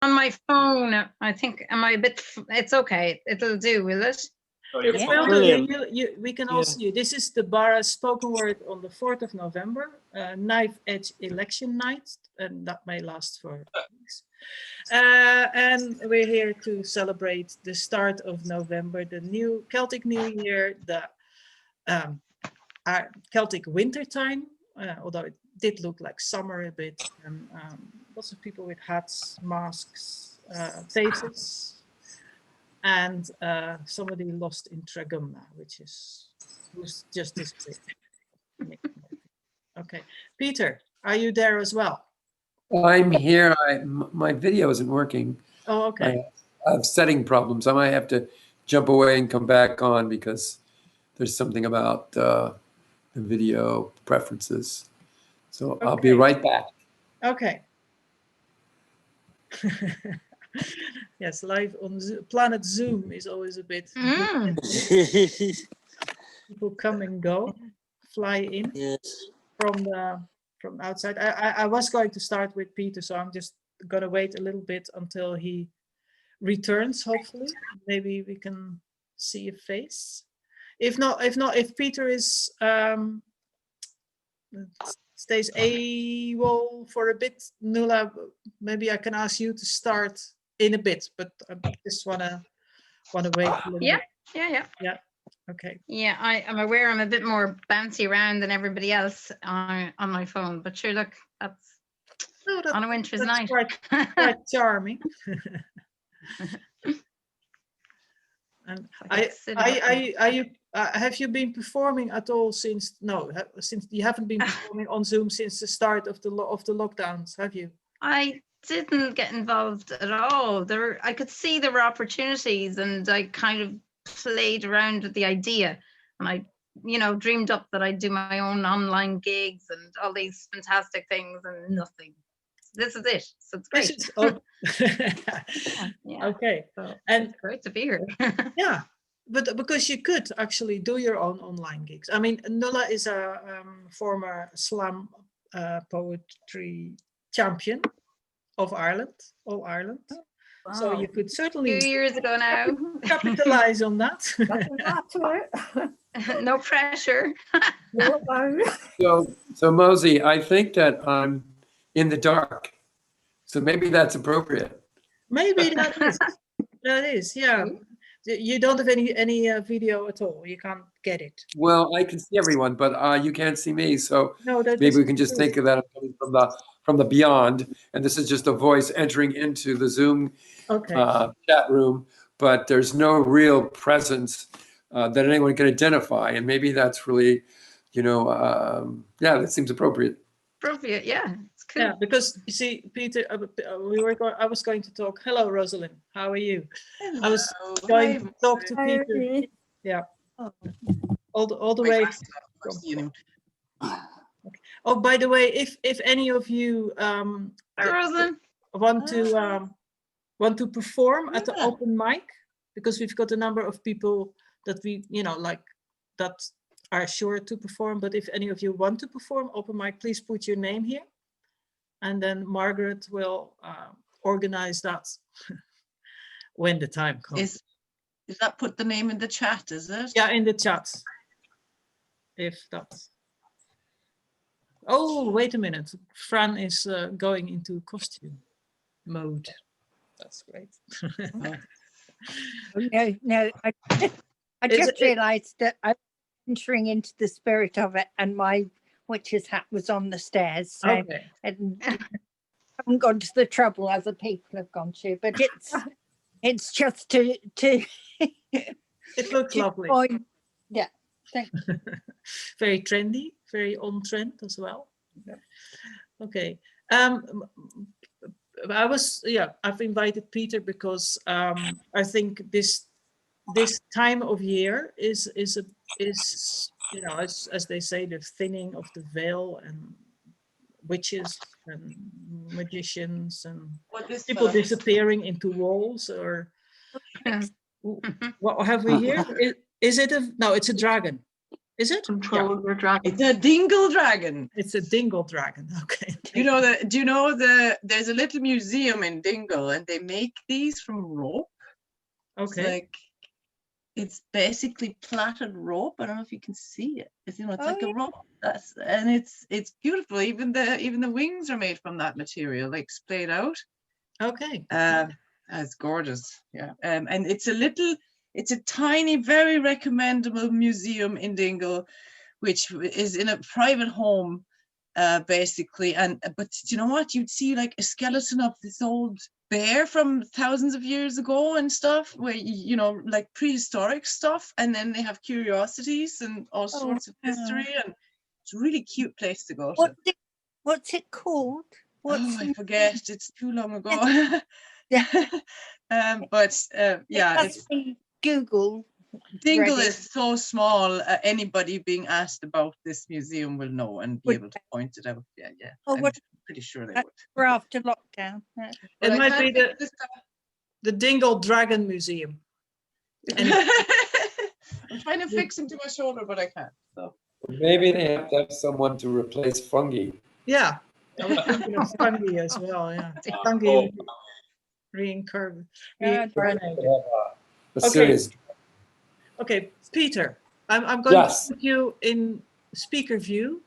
on my phone. I think, am I a bit, it's okay. It'll do, will it? It will do. We can all see you. This is the Bara spoken word on the 4th of November, knife edge election night, and that may last for weeks. And we're here to celebrate the start of November, the new Celtic New Year, the our Celtic winter time, although it did look like summer a bit, and lots of people with hats, masks, faces. And somebody lost in Tragumna, who's just disappeared. Okay, Peter, are you there as well? I'm here. My video isn't working. Oh, okay. I have setting problems. I might have to jump away and come back on because there's something about the video preferences. So okay. I'll be right back. Okay. Yes, live on Planet Zoom is always a bit. People come and go, fly in from outside. I was going to start with Peter, so I'm just gonna wait a little bit until he returns. Hopefully, maybe we can see a face. If Peter is stays AWOL for a bit, Nuala, maybe I can ask you to start in a bit, but I just wanna wait a little bit. Yeah. Okay. Yeah, I'm aware I'm a bit more bouncy around than everybody else on my phone, but sure, look, that's on a winter's night. Quite charming. And have you been performing at all since you haven't been performing on Zoom since the start of the lockdowns, have you? I didn't get involved at all. I could see there were opportunities, and I kind of played around with the idea, and I dreamed up that I'd do my own online gigs and all these fantastic things, and nothing. This is it, so it's great. Yeah. Okay, so and it's great to be here. Yeah, but because you could actually do your own online gigs. I mean, Nuala is a former slam poetry champion of Ireland, all Ireland. Wow. So you could certainly 2 years ago now capitalize on that. No pressure. So Mosey, I think that I'm in the dark, so maybe that's appropriate. Maybe that is, yeah. You don't have any video at all. You can't get it. Well, I can see everyone, but you can't see me. So maybe we can just think of that from the beyond, and this is just a voice entering into the Zoom chat room, but there's no real presence that anyone can identify, and maybe that's really, that seems appropriate. Appropriate, yeah. It's cool. Yeah, because you see, Peter, I was going to talk. Hello, Rosalin. How are you? Hello. I was going to talk to Peter. Yeah. All the way. Okay. Oh, by the way, if any of you want to perform at the open mic, because we've got a number of people that we that are sure to perform, but if any of you want to perform open mic, please put your name here, and then Margaret will organize that when the time comes. Is that put the name in the chat, is it? Yeah, in the chat. If that's. Oh, wait a minute. Fran is going into costume mode. That's great. No. I just realised that I'm entering into the spirit of it, and my witch's hat was on the stairs. So and I haven't gone to the trouble other people have gone to, but it's just to it looks lovely. Yeah. Very trendy, very on trend as well. Yeah. Okay. I've invited Peter because I think this time of year is as they say, the thinning of the veil, and witches and magicians and people disappearing into walls, or what have we here? Is it no, it's a dragon. Is it? Control your dragon. It's a Dingle Dragon. It's a Dingle Dragon. Okay. Do you know there's a little museum in Dingle and they make these from rope. Okay. It's basically plaited rope. I don't know if you can see it. It's like a rope. It's beautiful. Even the wings are made from that material, like splayed out. Okay. It's gorgeous. Yeah. And it's a tiny, very recommendable museum in Dingle, which is in a private home, basically. But you know what? You'd see like a skeleton of this old bear from thousands of years ago and stuff, where like prehistoric stuff, and then they have curiosities and all sorts of history, and it's a really cute place to go to. What's it called? I forget. It's too long ago. Yeah. It's Google. Dingle Ready. is so small. Anybody being asked about this museum will know and be able to point it out. Yeah. I'm pretty sure they would. We're after lockdown. Yeah. It might be the Dingle Dragon Museum. I'm trying to fix him to my shoulder, but I can't. So maybe they have to have someone to replace fungi. Yeah, I was thinking of fungi as well. Yeah, fungi reincarnated. Okay, Peter, I'm going to put you in speaker view.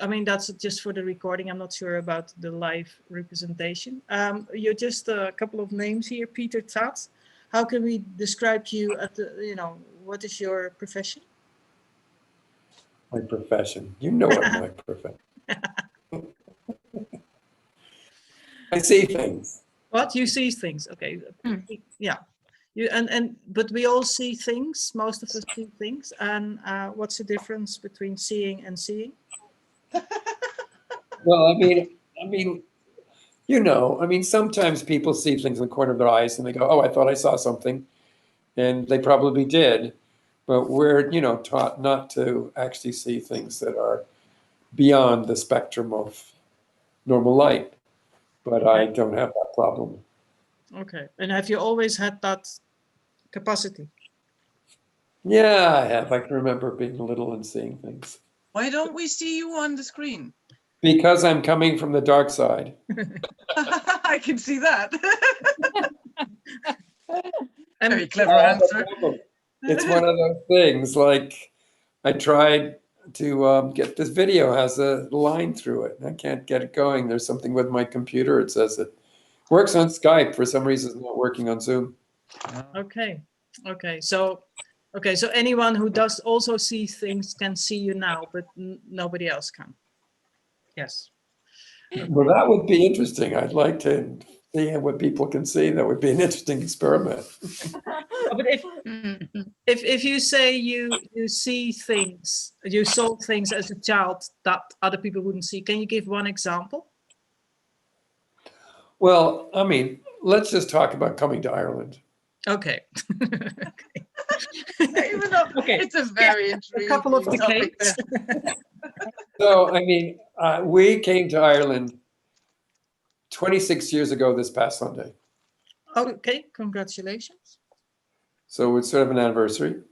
I mean, that's just for the recording. I'm not sure about the live representation. You're just a couple of names here, Peter Tat. How can we describe you at what is your profession? My profession. You know what my profession. I see things. What? You see things. Okay. Yeah. But we all see things. Most of us see things. And what's the difference between seeing and seeing? Well, I mean, sometimes people see things in the corner of their eyes and they go, "Oh, I thought I saw something," and they probably did. But we're, taught not to actually see things that are beyond the spectrum of normal light. But I don't have that problem. Okay. And have you always had that capacity? Yeah, I have. I can remember being little and seeing things. Why don't we see you on the screen? Because I'm coming from the dark side. I can see that. Very clever answer. It's one of those things, like I tried to get this video, has a line through it. I can't get it going. There's something with my computer. It says it works on Skype. For some reason, it's not working on Zoom. Okay. So anyone who does also see things can see you now, but nobody else can. Yes. Well, that would be interesting. I'd like to see what people can see. That would be an interesting experiment. But if you say you see things, you saw things as a child that other people wouldn't see, can you give one example? Well, I mean, let's just talk about coming to Ireland. Okay. Even though it's a very intriguing a couple of decades. So, I mean, we came to Ireland 26 years ago this past Sunday. Okay, congratulations. So it's sort of an anniversary.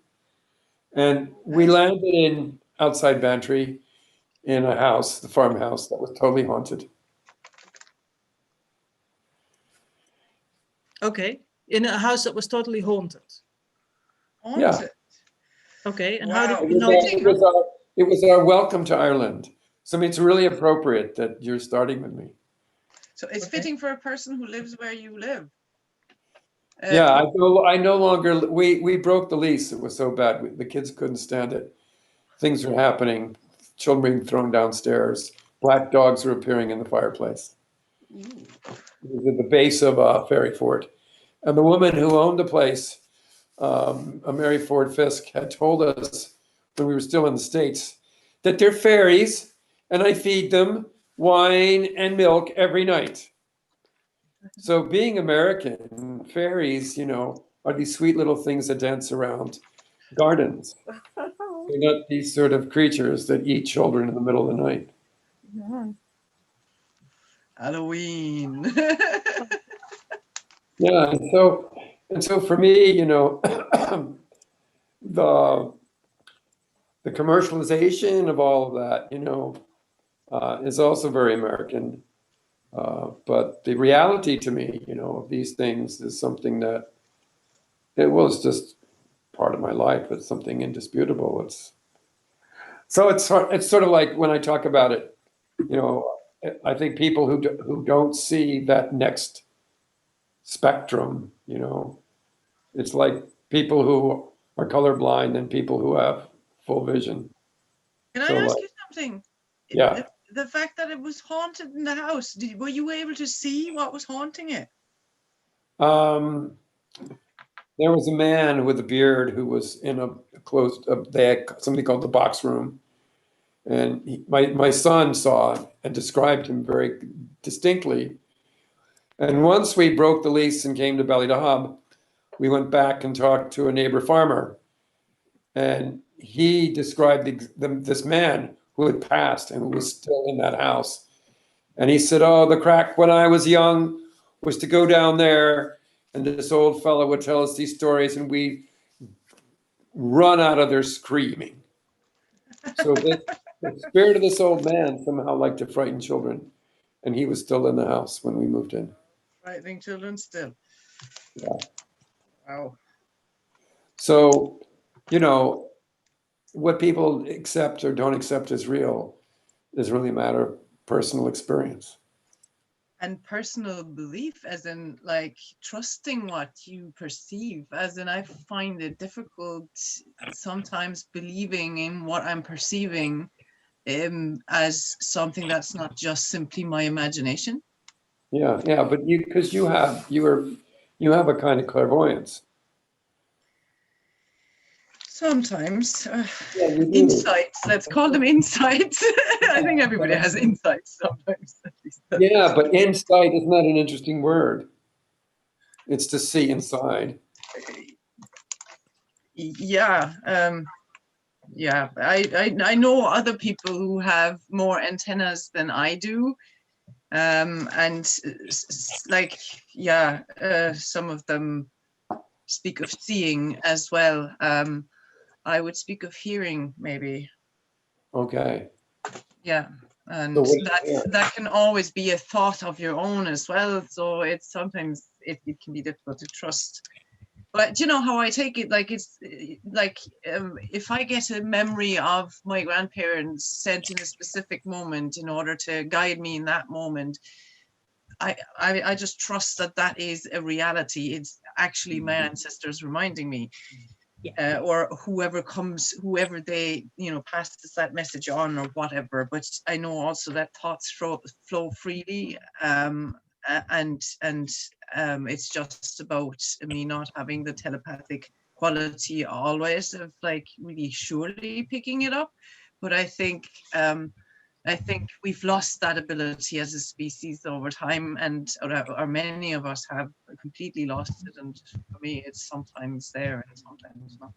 And we landed outside Bantry in a house, the farmhouse, that was totally haunted. Okay, in a house that was totally haunted. Yeah. Okay, and Wow. how did you know? It was our welcome to Ireland. So I mean, it's really appropriate that you're starting with me. So it's fitting for a person who lives where you live. Yeah, I no longer, we broke the lease. It was so bad. The kids couldn't stand it. Things were happening. Children being thrown downstairs. Black dogs were appearing in the fireplace. It was at the base of Ferry Fort. And the woman who owned the place, Mary Ford Fisk, had told us when we were still in the States that they're fairies and I feed them wine and milk every night. So being American, fairies, are these sweet little things that dance around gardens. They're not these sort of creatures that eat children in the middle of the night. Halloween. Yeah, and so for me, the commercialization of all of that, you know, is also very American. But the reality to me, you know, of these things is something that it was just part of my life. It's something indisputable. It's sort of like when I talk about it, you know, I think people who don't see that next spectrum, you know, it's like people who are colorblind and people who have full vision. Can I ask you something? Yeah. The fact that it was haunted in the house, were you able to see what was haunting it? There was a man with a beard who was in a closed, they had something called the box room. And my son saw and described him very distinctly. And once we broke the lease and came to Ballydohab, we went back and talked to a neighbor farmer. And he described this man who had passed and who was still in that house. And he said, oh, the crack when I was young was to go down there, and this old fellow would tell us these stories, and we run out of there screaming. So the spirit of this old man somehow liked to frighten children, and he was still in the house when we moved in. Frightening children still. Yeah. Wow. So, you know, what people accept or don't accept as real is really a matter of personal experience. And personal belief, as in like trusting what you perceive, as in I find it difficult sometimes believing in what I'm perceiving as something that's not just simply my imagination. Yeah, but because you have a kind of clairvoyance. Sometimes Yeah, you do. insights, let's call them insights. I think everybody has insights sometimes. At least. Yeah, but insight is not an interesting word. It's to see inside. Yeah, yeah. I know other people who have more antennas than I do, and like some of them speak of seeing as well. I would speak of hearing, maybe. Okay. Yeah, and So that can always be a thought of your own as well. So it's sometimes it can be difficult to trust. But you know how I take it, like it's like if I get a memory of my grandparents sent in a specific moment in order to guide me in that moment, I just trust that is a reality. It's actually my ancestors reminding me. Or whoever they, you know, passes that message on or whatever. But I know also that thoughts flow freely, and it's just about me not having the telepathic quality always of like really surely picking it up. But I think we've lost that ability as a species over time, or many of us have completely lost it. And for me, it's sometimes there and sometimes not.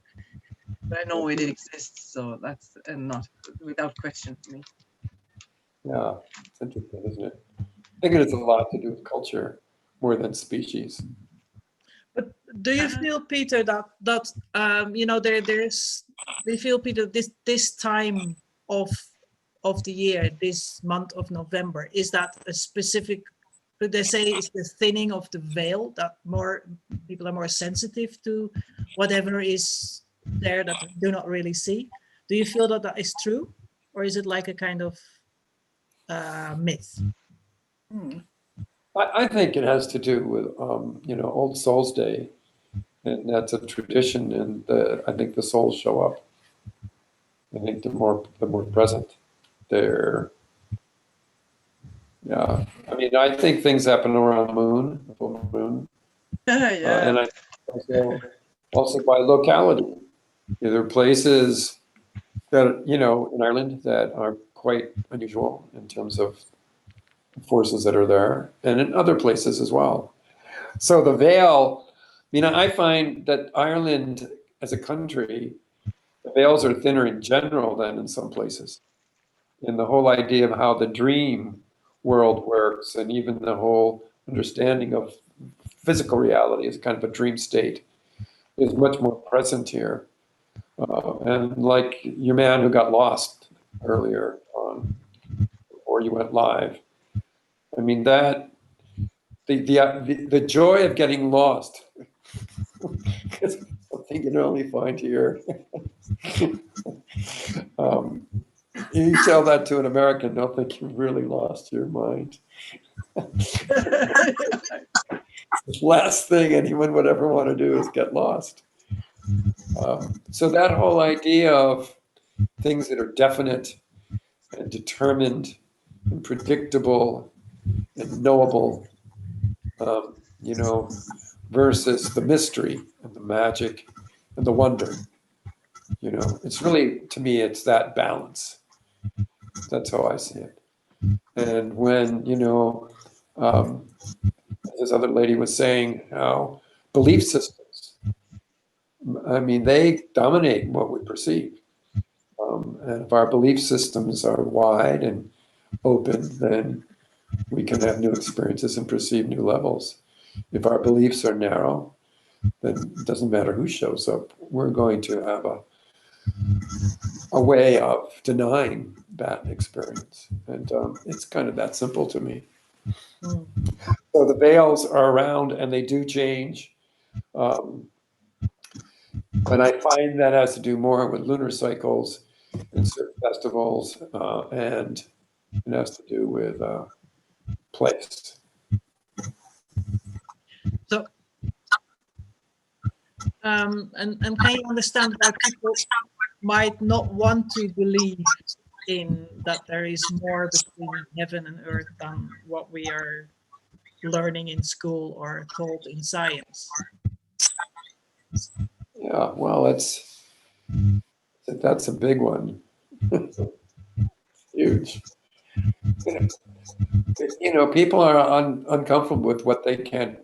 But I know it exists, so that's not without question for me. Yeah, it's interesting, isn't it? I think it has a lot to do with culture more than species. But do you feel, Peter, that you know, do you feel, Peter, this time of the year, this month of November, is that a specific, could they say, is the thinning of the veil, that more people are more sensitive to whatever is there that they do not really see? Do you feel that is true, or is it like a kind of myth? I think it has to do with you know, Old Souls Day, and that's a tradition, and I think the souls show up. I think the more present they're. Yeah, I mean, I think things happen around the full moon. Yeah. And I also by locality. There are places that, you know, in Ireland that are quite unusual in terms of forces that are there, and in other places as well. So the veil, you know, I find that Ireland as a country, the veils are thinner in general than in some places. And the whole idea of how the dream world works, and even the whole understanding of physical reality as kind of a dream state, is much more present here. And like your man who got lost earlier on, before you went live. I mean, that the joy of getting lost is something you can only find here. You tell that to an American, they'll think you've really lost your mind. The last thing anyone would ever want to do is get lost. So that whole idea of things that are definite and determined and predictable and knowable, you know, versus the mystery and the magic and the wonder. You know, it's really, to me, it's that balance. That's how I see it. And when, you know, this other lady was saying how belief systems, I mean, they dominate what we perceive. And if our belief systems are wide and open, then we can have new experiences and perceive new levels. If our beliefs are narrow, then it doesn't matter who shows up. We're going to have a way of denying that experience. And it's kind of that simple to me. So the veils are around and they do change. But I find that has to do more with lunar cycles and certain festivals, and it has to do with place. So, and can you understand why people might not want to believe in that there is more between heaven and earth than what we are learning in school or told in science? Yeah, well, that's a big one. Huge. You know, people are uncomfortable with what they can't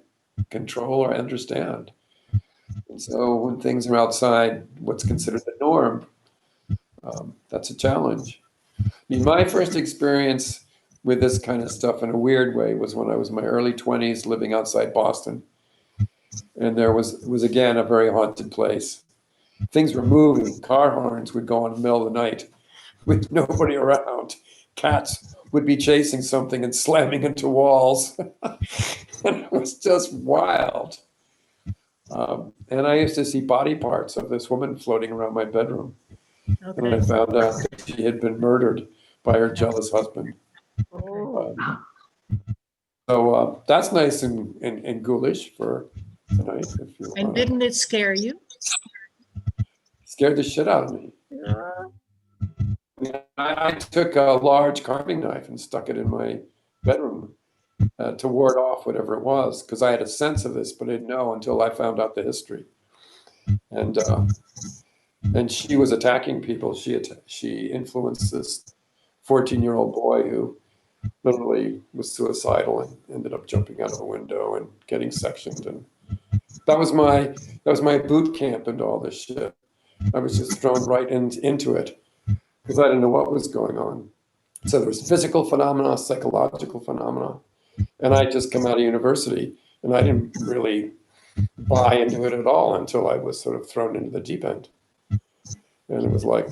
control or understand. And so when things are outside what's considered the norm, that's a challenge. I mean, my first experience with this kind of stuff in a weird way was when I was in my early 20s living outside Boston. And there was again a very haunted place. Things were moving. Car horns would go on in the middle of the night with nobody around. Cats would be chasing something and slamming into walls. And it was just wild. And I used to see body parts of this woman floating around my bedroom. Okay. And I found out that she had been murdered by her jealous husband. Oh. So that's nice and ghoulish for tonight. If you and didn't it scare you? Scared the shit out of me. Yeah. I took a large carving knife and stuck it in my bedroom to ward off whatever it was, because I had a sense of this, but I didn't know until I found out the history. And she was attacking people. She influenced this 14-year-old boy who literally was suicidal and ended up jumping out of a window and getting sectioned. And that was my boot camp into all this shit. I was just thrown right into it because I didn't know what was going on. So there was physical phenomena, psychological phenomena, and I just come out of university and I didn't really buy into it at all until I was sort of thrown into the deep end. And it was like,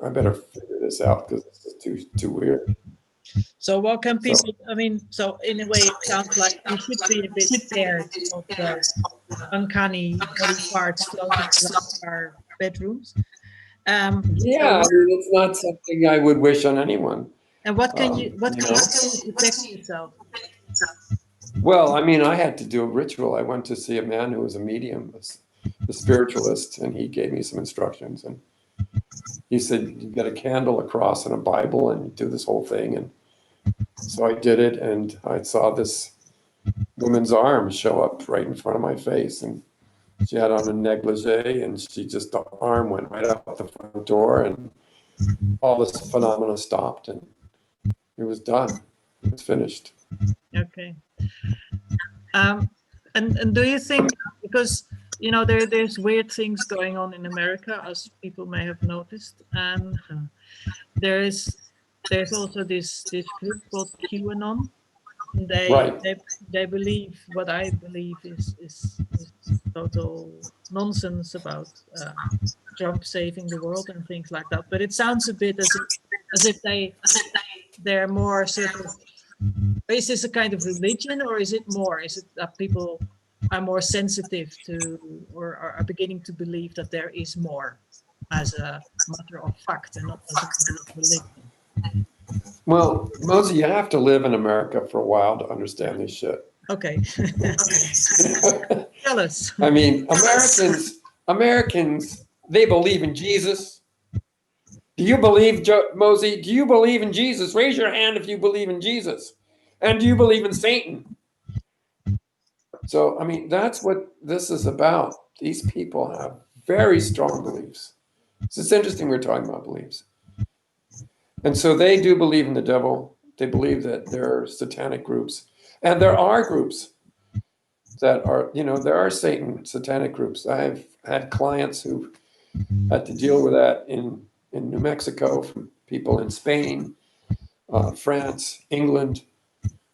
I better figure this out because this is too weird. So what can people, I mean, so in a way it sounds like you should be a bit scared of the uncanny body parts floating around our bedrooms. Yeah, I mean, it's not something I would wish on anyone. And what can you do to protect yourself? Well, I mean, I had to do a ritual. I went to see a man who was a medium, a spiritualist, and he gave me some instructions. And he said, you get a candle, a cross, and a Bible, and you do this whole thing. And so I did it, and I saw this woman's arm show up right in front of my face. And she had on a negligee, and the arm went right out the front door, and all this phenomena stopped, and it was done. It was finished. Okay. And do you think, because you know there's weird things going on in America, as people may have noticed, and there's also this group called QAnon. They believe what I believe is total nonsense about Trump saving the world and things like that. But it sounds a bit as if they're more sort of. Is this a kind of religion, or is it more? Is it that people are more sensitive to, or are beginning to believe that there is more, as a matter of fact and not as a matter of religion? Well, Mosey, you have to live in America for a while to understand this shit. Okay. Tell us. I mean, Americans, they believe in Jesus. Do you believe, Mosey, do you believe in Jesus? Raise your hand if you believe in Jesus. And do you believe in Satan? So, I mean, that's what this is about. These people have very strong beliefs. It's interesting we're talking about beliefs. And so they do believe in the devil. They believe that there are satanic groups. And there are groups that are, there are satanic groups. I've had clients who had to deal with that in New Mexico, from people in Spain, France, England.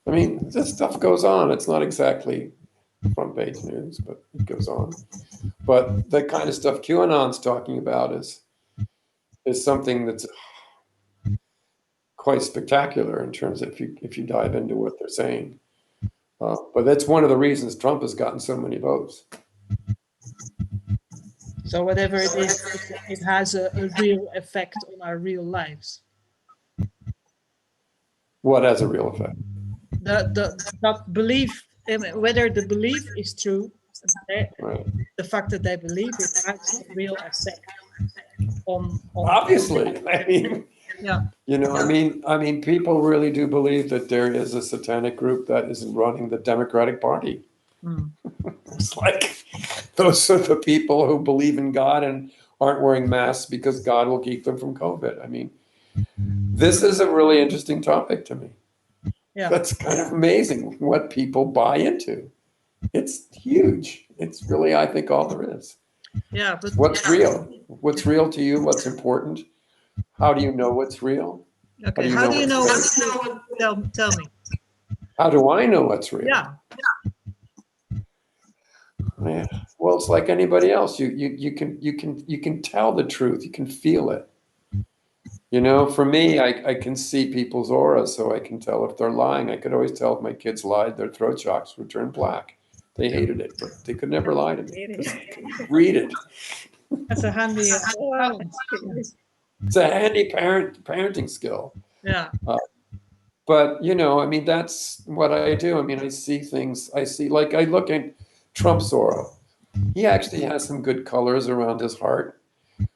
I mean, this stuff goes on. It's not exactly front page news, but it goes on. But the kind of stuff QAnon's talking about is something that's quite spectacular in terms of if you dive into what they're saying. But that's one of the reasons Trump has gotten so many votes. So whatever it is, it has a real effect on our real lives. What has a real effect? That belief, whether the belief is true, right. The fact that they believe it has a real effect on obviously. I mean, yeah. I mean, people really do believe that there is a satanic group that is running the Democratic Party. It's like those are the people who believe in God and aren't wearing masks because God will keep them from COVID. I mean, this is a really interesting topic to me. Yeah. That's kind of amazing what people buy into. It's huge. It's really, I think, all there is. Yeah, but what's real? What's real to you? What's important? How do you know what's real? Okay, how do you know what's real? Tell me. How do I know what's real? Yeah. Yeah. Well, it's like anybody else. You can tell the truth. You can feel it. For me, I can see people's auras, so I can tell if they're lying. I could always tell if my kids lied, their throat chakras would turn black. They hated it, but they could never lie to me. Read it. That's a handy. It's a handy parenting skill. Yeah. But I mean, that's what I do. I mean, I see things. I look at Trump's aura. He actually has some good colors around his heart,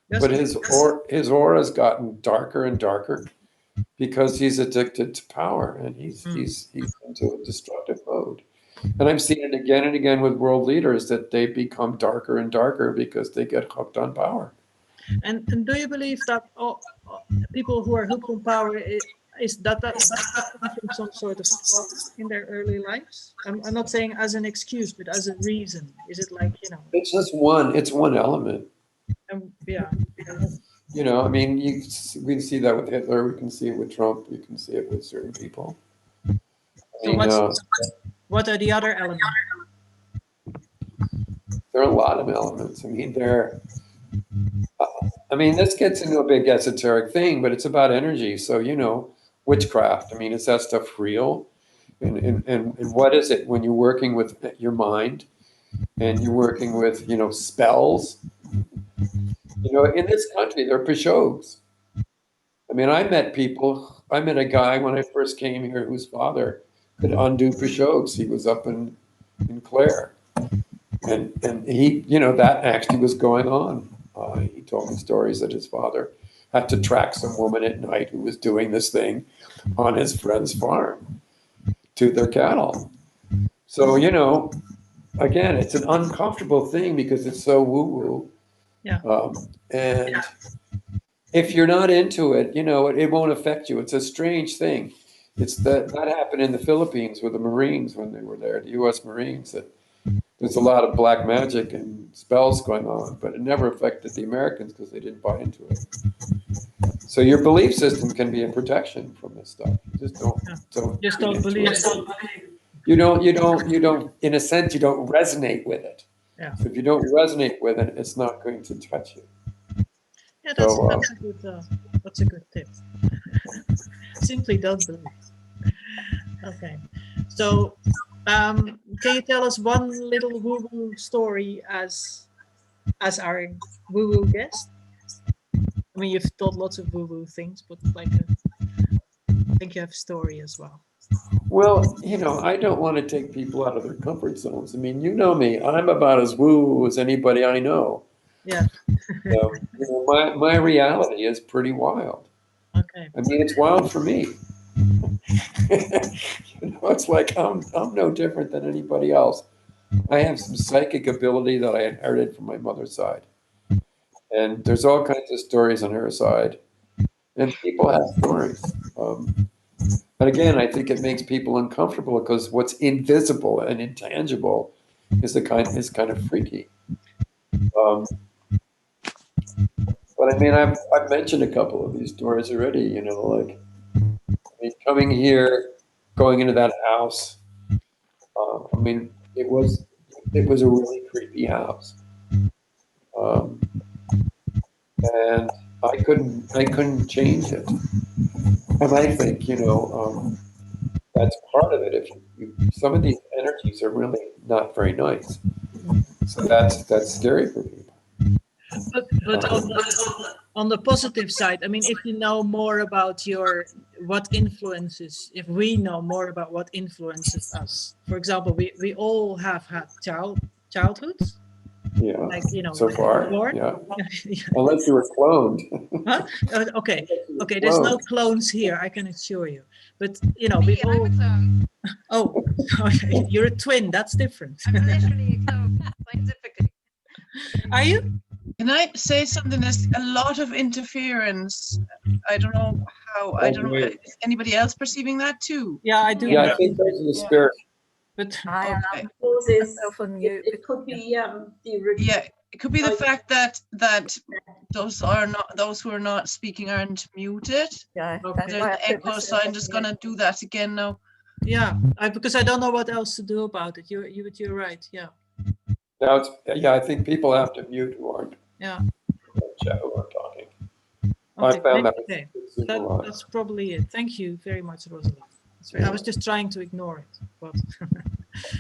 but his aura's gotten darker and darker because he's addicted to power and he's into a destructive mode. And I'm seeing it again and again with world leaders that they become darker and darker because they get hooked on power. And do you believe that people who are hooked on power is that from some sort of in their early lives? I'm not saying as an excuse, but as a reason. Is it like It's just one. It's one element. Yeah. I mean, we can see that with Hitler. We can see it with Trump. We can see it with certain people. What are the other elements? There are a lot of elements. I mean, this gets into a big esoteric thing, but it's about energy. So, witchcraft. I mean, is that stuff real? And what is it when you're working with your mind and you're working with, spells? In this country, there are Pishogs. I mean, I met a guy when I first came here whose father could undo Pishogs. He was up in Clare. And he, that actually was going on. He told me stories that his father had to track some woman at night who was doing this thing on his friend's farm to their cattle. So, again, it's an uncomfortable thing because it's so woo-woo. Yeah. And if you're not into it, it won't affect you. It's a strange thing. It's that happened in the Philippines with the Marines when they were there, the U.S. Marines, that there's a lot of black magic and spells going on, but it never affected the Americans because they didn't buy into it. So your belief system can be a protection from this stuff. You just don't believe it. You don't, in a sense, you don't resonate with it. Yeah. So if you don't resonate with it, it's not going to touch you. Yeah, that's a good tip. Simply don't believe. Okay, so can you tell us one little woo-woo story as our woo-woo guest? I mean, you've told lots of woo-woo things, but like, I think you have a story as well. Well, I don't want to take people out of their comfort zones. I mean, you know me, I'm about as woo as anybody I know. Yeah. So, my reality is pretty wild. Okay. I mean, it's wild for me. It's like I'm no different than anybody else. I have some psychic ability that I inherited from my mother's side. And there's all kinds of stories on her side. And people have stories. But again, I think it makes people uncomfortable because what's invisible and intangible is kind of freaky. But I mean, I've mentioned a couple of these stories already. Like coming here, going into that house. I mean, it was a really creepy house, and I couldn't change it. And I think that's part of it. If some of these energies are really not very nice, so that's scary for people. But on the positive side, I mean, if you know more about if we know more about what influences us, for example, we all have had childhoods. Yeah. Like, so like far, born. yeah. Unless you were cloned. Huh? Okay. There's no clones here, I can assure you. But we all. I'm a clone. Oh, okay. You're a twin. That's different. I'm literally a clone, scientifically. Are you? Can I say something? There's a lot of interference. I don't know how. I don't know. Is anybody else perceiving that too? Yeah, I do. Yeah, I think those are the spirit. But I Okay. suppose it could be Yeah, it could be the fact that those who are not speaking aren't muted. Yeah, Okay. There's an echo, so I'm just gonna do that again now. Yeah, because I don't know what else to do about it. You're right. Yeah. Now I think people have to mute who aren't. Yeah. Who aren't talking. Okay, I found okay. That's probably it. Thank you very much, Rosalin. I was just trying to ignore it, but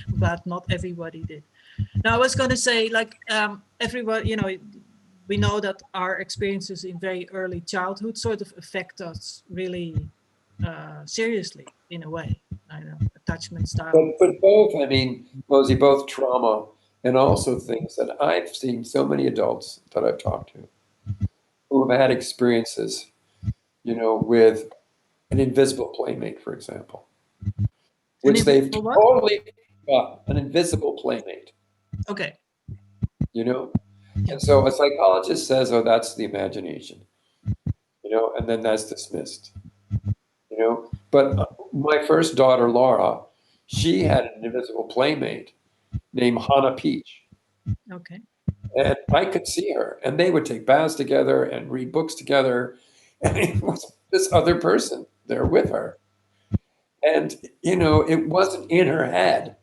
I'm glad not everybody did. Now, I was going to say, like, everybody, we know that our experiences in very early childhood sort of affect us really seriously in a way. I know, attachment style. But both, I mean, Mosey, both trauma and also things that I've seen so many adults that I've talked to who have had experiences, with an invisible playmate, for example, which they've totally got an invisible playmate. Okay. And so a psychologist says, oh, that's the imagination, and then that's dismissed, But my first daughter, Laura, she had an invisible playmate named Hannah Peach. Okay. And I could see her, and they would take baths together and read books together. And it was this other person there with her. And, it wasn't in her head.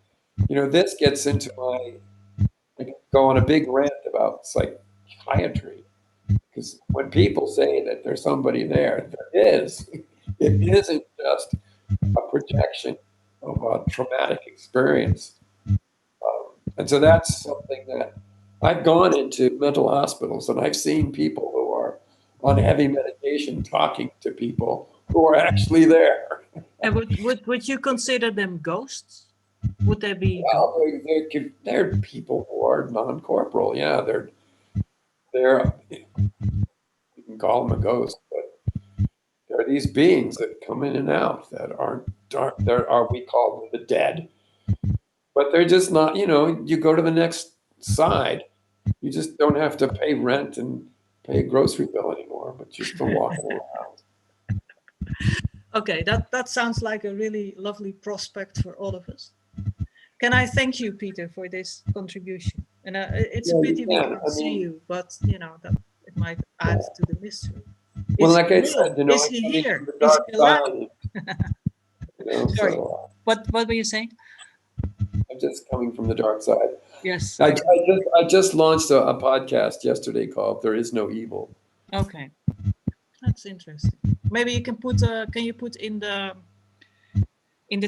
This gets into I could go on a big rant about psychiatry. Because when people say that there's somebody there is. It isn't just a projection of a traumatic experience. And so that's something that I've gone into mental hospitals and I've seen people who are on heavy medication talking to people who are actually there. And would you consider them ghosts? Would they be? Well, they're people who are non-corporal. Yeah, they're you can call them a ghost, but there are these beings that come in and out that we call them the dead. But they're just not, you go to the next side. You just don't have to pay rent and pay a grocery bill anymore, but you're still walking around. Okay, that sounds like a really lovely prospect for all of us. Can I thank you, Peter, for this contribution? And it's a pity we can't see you, but that it might add to the mystery. Well, like I said, is he here? Is he alive? Sorry. So, what were you saying? I'm just coming from the dark side. Yes. I just launched a podcast yesterday called "There Is No Evil," Okay, that's interesting. Maybe you can put. Can you put in the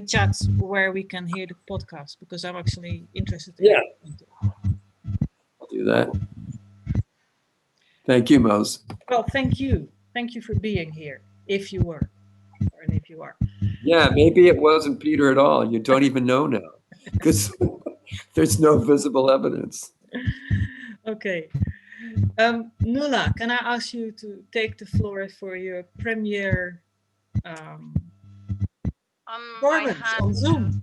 chats where we can hear the podcast, because I'm actually interested in it. I'll do that. Thank you, Mose. Well, thank you. Thank you for being here, if you were, or if you are. Yeah, maybe it wasn't Peter at all. You don't even know now, because there's no visible evidence. Okay. Nuala, can I ask you to take the floor for your premiere performance on Zoom?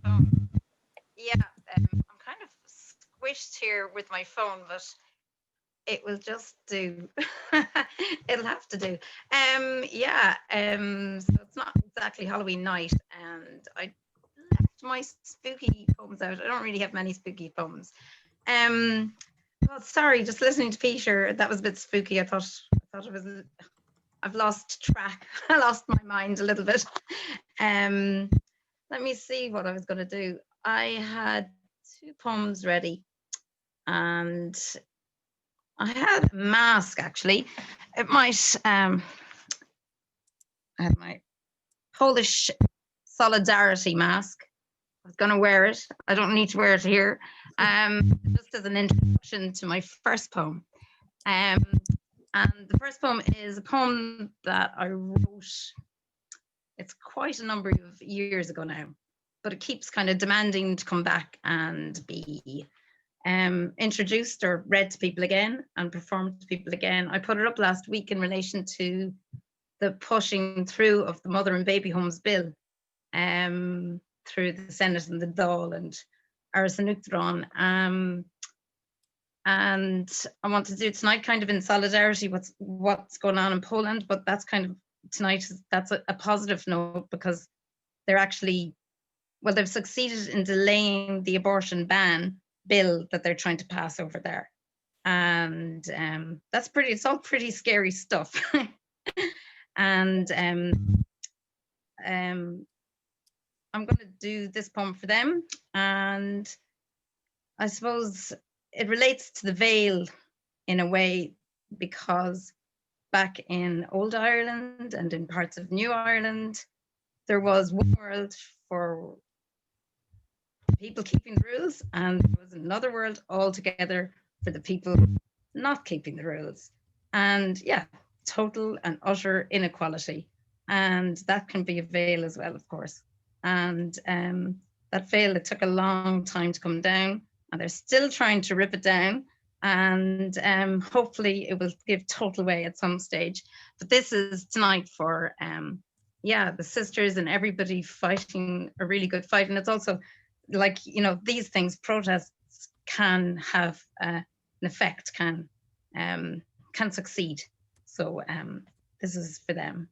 Yeah, I'm kind of squished here with my phone, but it will just do. It'll have to do. Yeah. So it's not exactly Halloween night, and I left my spooky poems out. I don't really have many spooky poems. Well, sorry, just listening to Peter, that was a bit spooky. I thought it was. I've lost track. I lost my mind a little bit. Let me see what I was going to do. I had 2 poems ready, and I had a mask actually. It might. I had my Polish solidarity mask. I was going to wear it. I don't need to wear it here. Just as an introduction to my first poem. And the first poem is a poem that I wrote. It's quite a number of years ago now, but it keeps kind of demanding to come back and be introduced or read to people again and performed to people again. I put it up last week in relation to the pushing through of the Mother and Baby Homes Bill through the Senate and the Dáil and Arsanuchtron. And I want to do tonight kind of in solidarity what's going on in Poland, but that's kind of tonight, that's a positive note, because they're actually, well, they've succeeded in delaying the abortion ban bill that they're trying to pass over there. And that's it's all pretty scary stuff. And I'm going to do this poem for them, and I suppose it relates to the veil in a way, because back in old Ireland and in parts of New Ireland, there was one world for people keeping the rules, and there was another world altogether for the people not keeping the rules. And yeah, total and utter inequality. And that can be a veil as well, of course. And that veil, it took a long time to come down, and they're still trying to rip it down. And hopefully it will give total way at some stage. But this is tonight for, yeah, the sisters and everybody fighting a really good fight. And it's also like, you know, these things, protests can have an effect, can succeed. So this is for them.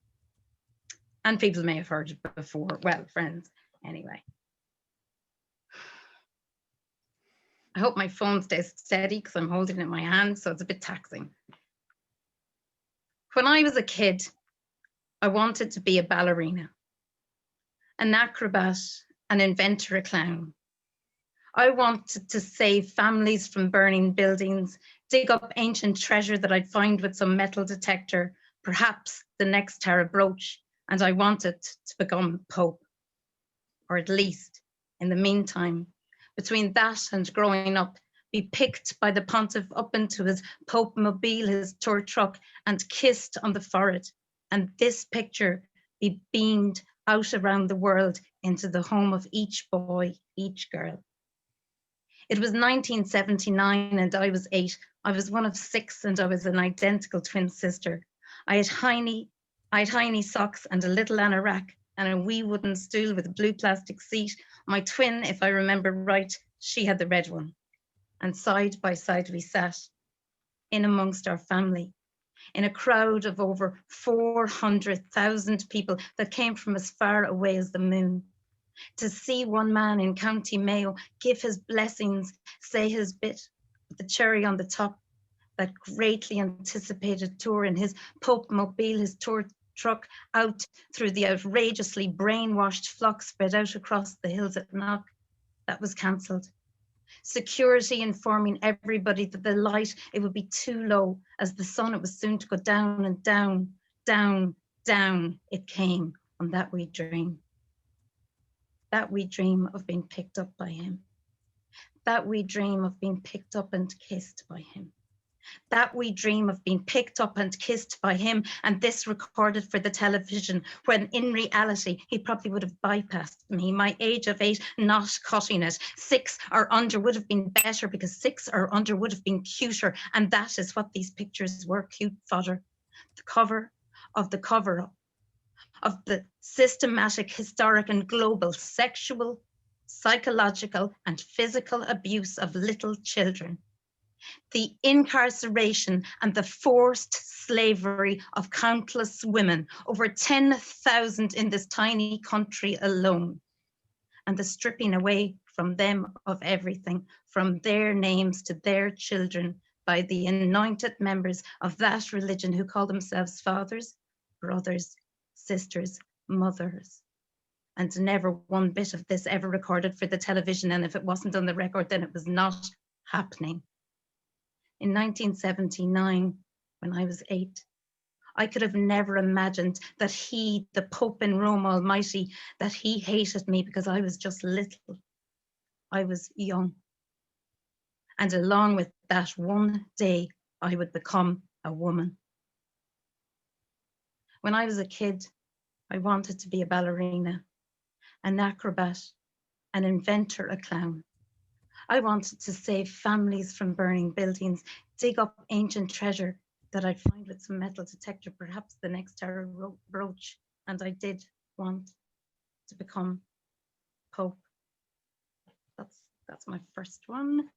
And people may have heard it before. Well, friends, anyway. I hope my phone stays steady because I'm holding it in my hand, so it's a bit taxing. When I was a kid, I wanted to be a ballerina, an acrobat, an inventor, a clown. I wanted to save families from burning buildings, dig up ancient treasure that I'd find with some metal detector, perhaps the next Tara brooch, and I wanted to become Pope. Or at least, in the meantime, between that and growing up, be picked by the pontiff up into his Pope mobile, his tour truck, and kissed on the forehead. And this picture be beamed out around the world into the home of each boy, each girl. It was 1979 and I was 8. I was one of 6 and I was an identical twin sister. I had hiney socks and a little anorak and a wee wooden stool with a blue plastic seat. My twin, if I remember right, she had the red one. And side by side we sat in amongst our family, in a crowd of over 400,000 people that came from as far away as the moon. To see one man in County Mayo give his blessings, say his bit, with the cherry on the top, that greatly anticipated tour in his Pope mobile, his tour truck, out through the outrageously brainwashed flock spread out across the hills at Knock, that was cancelled. Security informing everybody that the light, it would be too low. As the sun, it was soon to go down and down, down, down it came on that wee dream. That wee dream of being picked up by him. That wee dream of being picked up and kissed by him. That wee dream of being picked up and kissed by him, and this recorded for the television, when in reality he probably would have bypassed me. My age of 8 not cutting it. 6 or under would have been better, because 6 or under would have been cuter, and that is what these pictures were, cute fodder. The cover of the cover-up of the systematic, historic and global sexual, psychological and physical abuse of little children. The incarceration and the forced slavery of countless women, over 10,000 in this tiny country alone, and the stripping away from them of everything, from their names to their children, by the anointed members of that religion who call themselves fathers, brothers, sisters, mothers. And never one bit of this ever recorded for the television, and if it wasn't on the record, then it was not happening. In 1979, when I was 8, I could have never imagined that he, the Pope in Rome Almighty, that he hated me because I was just little. I was young. And along with that, one day I would become a woman. When I was a kid, I wanted to be a ballerina, an acrobat, an inventor, a clown. I wanted to save families from burning buildings, dig up ancient treasure that I'd find with some metal detector, perhaps the next terror brooch. And I did want to become Pope. That's my first one.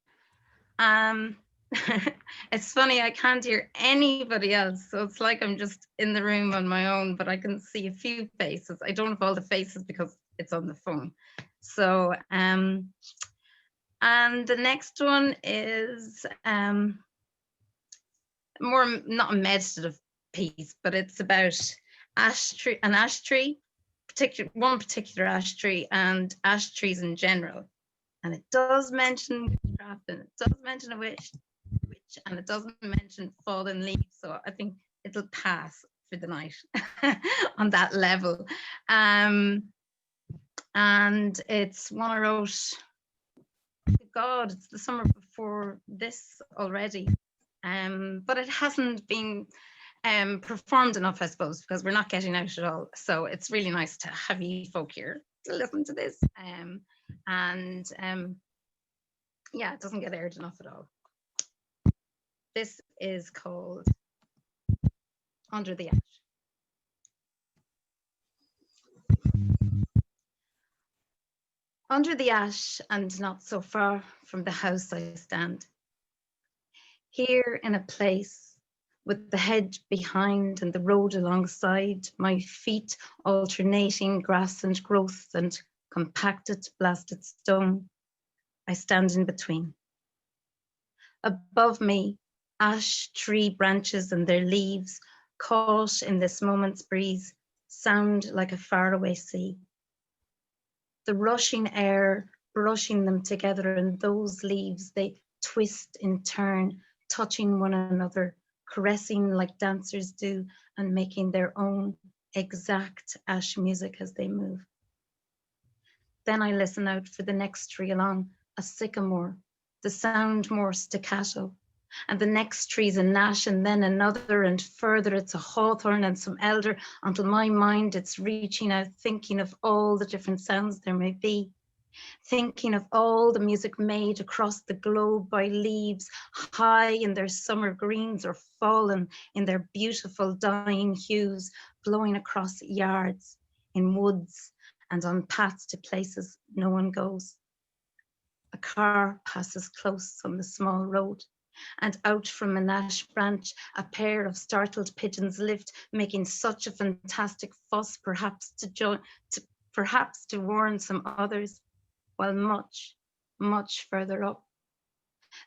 It's funny, I can't hear anybody else, so it's like I'm just in the room on my own, but I can see a few faces. I don't have all the faces because it's on the phone. So, and the next one is more, not a meditative piece, but it's about an ash tree, one particular ash tree, and ash trees in general. And it does mention witchcraft, and it does mention a witch, and it doesn't mention fallen leaves. So I think it'll pass for the night on that level. And it's one I wrote, God, it's the summer before this already. But it hasn't been performed enough, I suppose, because we're not getting out at all. So it's really nice to have you folk here to listen to this. Yeah, it doesn't get aired enough at all. This is called Under the Ash. Under the ash and not so far from the house I stand. Here in a place with the hedge behind and the road alongside, my feet alternating grass and growth and compacted blasted stone, I stand in between. Above me, ash tree branches and their leaves, caught in this moment's breeze, sound like a faraway sea. The rushing air brushing them together, and those leaves, they twist in turn, touching one another, caressing like dancers do, and making their own exact ash music as they move. Then I listen out for the next tree along, a sycamore, the sound more staccato, and the next tree's a nash, and then another, and further it's a hawthorn and some elder, until my mind it's reaching out, thinking of all the different sounds there may be, thinking of all the music made across the globe by leaves, high in their summer greens or fallen in their beautiful dying hues, blowing across yards, in woods, and on paths to places no one goes. A car passes close on the small road, and out from an ash branch, a pair of startled pigeons lift, making such a fantastic fuss, perhaps to warn some others, while much, much further up,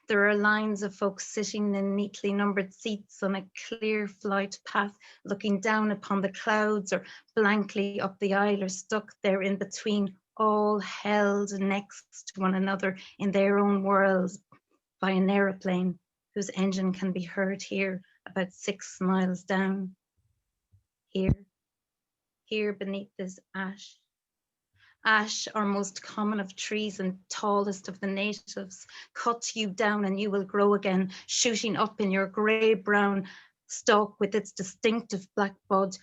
there are lines of folks sitting in neatly numbered seats on a clear flight path, looking down upon the clouds or blankly up the aisle, or stuck there in between, all held next to one another in their own worlds by an aeroplane whose engine can be heard here about 6 miles down. Here beneath this ash. Ash, our most common of trees and tallest of the natives, cuts you down and you will grow again, shooting up in your grey-brown stalk with its distinctive black bud,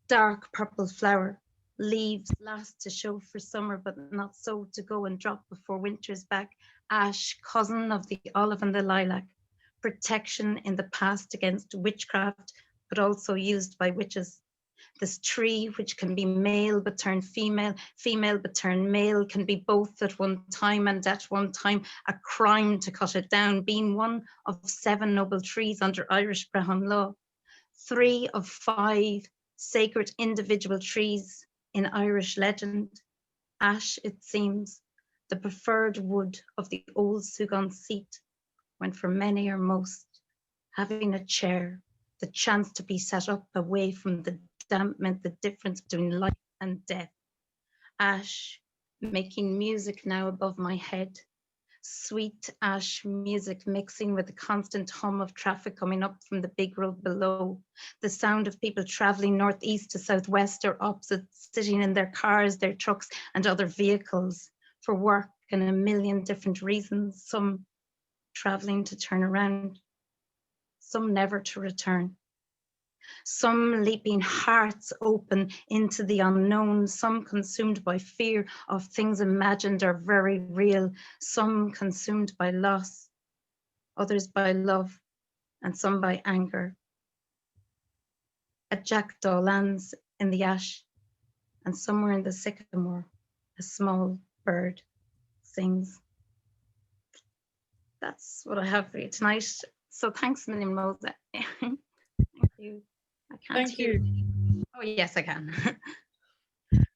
dark purple flower. Leaves last to show for summer, but not so to go and drop before winter's back. Ash, cousin of the olive and the lilac. Protection in the past against witchcraft, but also used by witches. This tree, which can be male but turn female, female but turn male, can be both at one time, and at one time a crime to cut it down, being one of 7 noble trees under Irish Brehon law. 3 of 5 sacred individual trees in Irish legend. Ash, it seems, the preferred wood of the old Sugan seat, when for many or most, having a chair, the chance to be set up away from the damp meant the difference between life and death. Ash, making music now above my head. Sweet ash music mixing with the constant hum of traffic coming up from the big road below. The sound of people traveling northeast to southwest or opposite, sitting in their cars, their trucks and other vehicles for work and a million different reasons. Some traveling to turn around, some never to return. Some leaping hearts open into the unknown, some consumed by fear of things imagined or very real, some consumed by loss, others by love, and some by anger. A jackdaw lands in the ash, and somewhere in the sycamore, a small bird sings. That's what I have for you tonight. So thanks, Million Mose. Thank you. I can't Thank hear. you. Oh, yes, I can.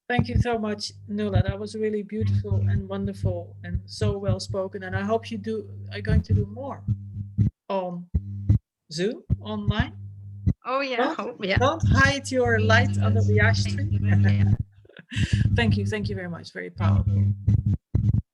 Thank you so much, Nuala. That was really beautiful and wonderful and so well spoken. And I hope you are going to do more on Zoom online. Oh, yeah. Don't hide your light under the ash tree. Yeah. Thank you very much. Very powerful.